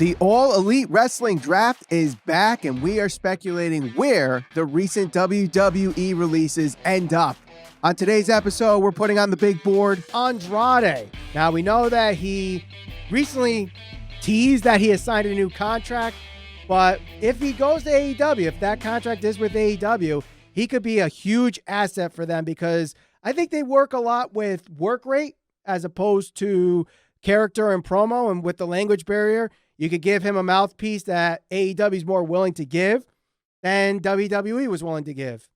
The All Elite Wrestling Draft is back, and we are speculating where the recent WWE releases end up. On today's episode, we're putting on the big board Andrade. Now, we know that he recently teased that he has signed a new contract, but if he goes to AEW, if that contract is with AEW, he could be a huge asset for them because I think they work a lot with work rate as opposed to character and promo, and with the language barrier, you could give him a mouthpiece that AEW is more willing to give than WWE was willing to give.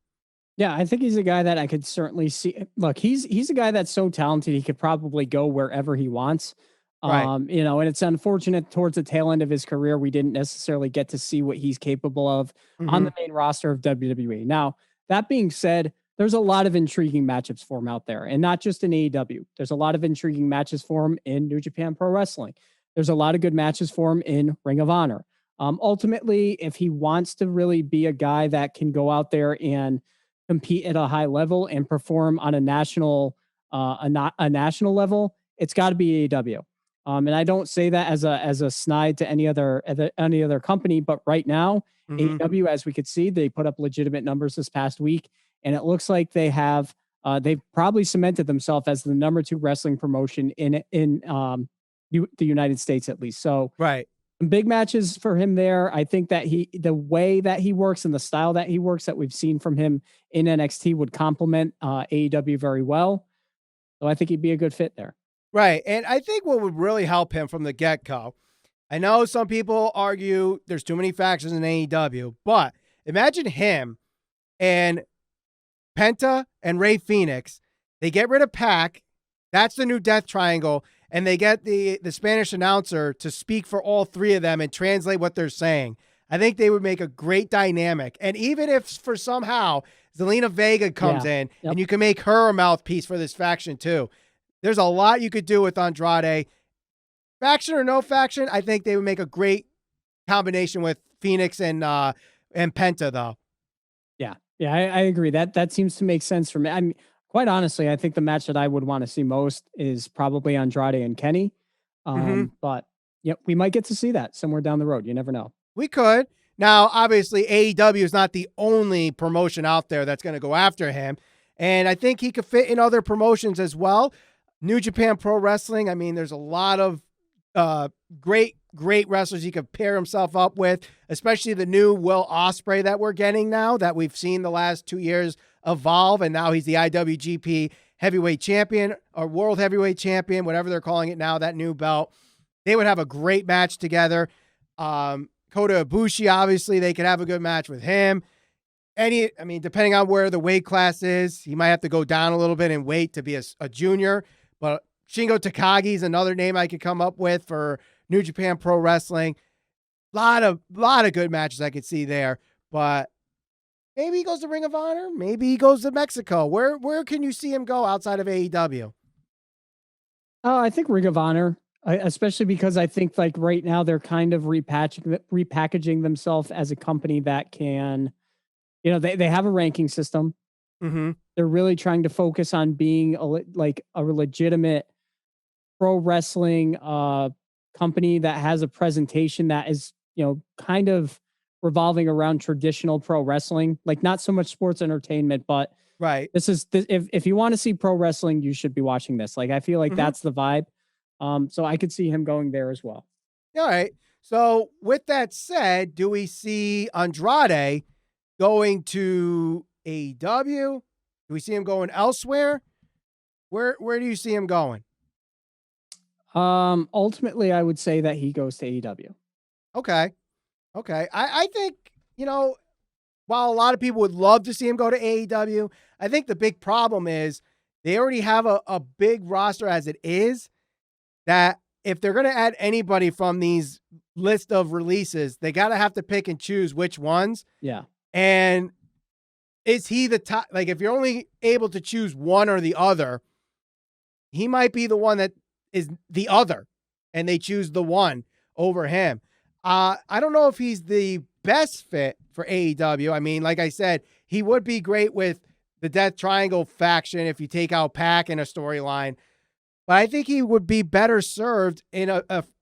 Yeah, I think he's a guy that I could certainly see. Look, he's a guy that's so talented, he could probably go wherever he wants. Right. And it's unfortunate towards the tail end of his career, we didn't necessarily get to see what he's capable of on the main roster of WWE. Now, that being said, there's a lot of intriguing matchups for him out there, and not just in AEW. There's a lot of intriguing matches for him in New Japan Pro Wrestling. There's a lot of good matches for him in Ring of Honor. Ultimately, if he wants to really be a guy that can go out there and compete at a high level and perform on a national national level, it's got to be AEW. And I don't say that as a snide to any other company, but right now, AEW, as we could see, they put up legitimate numbers this past week, and it looks like they've probably cemented themselves as the number 2 wrestling promotion in the United States, at least. So right. Big matches for him there. I think that the way that he works and the style that he works that we've seen from him in NXT would complement AEW very well. So I think he'd be a good fit there. Right. And I think what would really help him from the get-go, I know some people argue there's too many factions in AEW, but imagine him and Penta and Rey Fenix. They get rid of Pac. That's the new Death Triangle. And they get the Spanish announcer to speak for all 3 of them and translate what they're saying. I think they would make a great dynamic. And even if for somehow Zelina Vega comes in and you can make her a mouthpiece for this faction too, there's a lot you could do with Andrade. Faction or no faction, I think they would make a great combination with Phoenix and Penta though. Yeah, I agree. That seems to make sense for me. I mean, quite honestly, I think the match that I would want to see most is probably Andrade and Kenny. But we might get to see that somewhere down the road. You never know. We could. Now, obviously, AEW is not the only promotion out there that's going to go after him. And I think he could fit in other promotions as well. New Japan Pro Wrestling, I mean, there's a lot of great wrestlers he could pair himself up with, especially the new Will Ospreay that we're getting now, that we've seen the last 2 years evolve, and now he's the IWGP heavyweight champion or world heavyweight champion, whatever they're calling it now, that new belt. They would have a great match together. Kota Ibushi, obviously, they could have a good match with him. Depending on where the weight class is, he might have to go down a little bit in weight to be a junior, but Shingo Takagi is another name I could come up with for New Japan Pro Wrestling. Lot of good matches I could see there, but maybe he goes to Ring of Honor. Maybe he goes to Mexico. Where can you see him go outside of AEW? Oh, I think Ring of Honor, especially because I think like right now they're kind of repackaging themselves as a company that can, they have a ranking system. They're really trying to focus on being a legitimate pro wrestling company that has a presentation that is, kind of revolving around traditional pro wrestling, like not so much sports entertainment, but right. If you want to see pro wrestling, you should be watching this. Like, I feel like that's the vibe. So I could see him going there as well. All right. So with that said, do we see Andrade going to AEW? Do we see him going elsewhere? Where do you see him going? Ultimately, I would say that he goes to AEW. Okay. I think, while a lot of people would love to see him go to AEW, I think the big problem is they already have a big roster as it is, that if they're going to add anybody from these list of releases, they got to have to pick and choose which ones. Yeah. And is he the top? Like, if you're only able to choose one or the other, he might be the one that is the other, and they choose the one over him. I don't know if he's the best fit for AEW. I mean, like I said, he would be great with the Death Triangle faction if you take out Pac in a storyline. But I think he would be better served in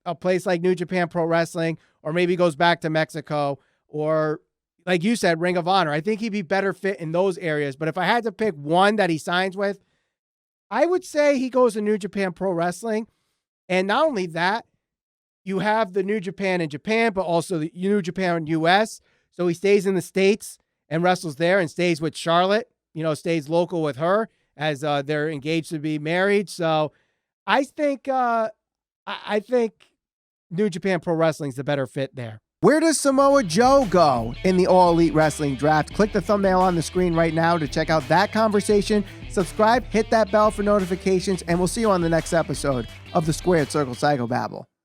a place like New Japan Pro Wrestling, or maybe goes back to Mexico, or like you said, Ring of Honor. I think he'd be better fit in those areas. But if I had to pick one that he signs with, I would say he goes to New Japan Pro Wrestling. And not only that, you have the New Japan in Japan, but also the New Japan in US. So he stays in the States and wrestles there and stays with Charlotte, stays local with her as they're engaged to be married. So I think New Japan Pro Wrestling is the better fit there. Where does Samoa Joe go in the All Elite Wrestling Draft? Click the thumbnail on the screen right now to check out that conversation. Subscribe, hit that bell for notifications, and we'll see you on the next episode of the Squared Circle Psychobabble.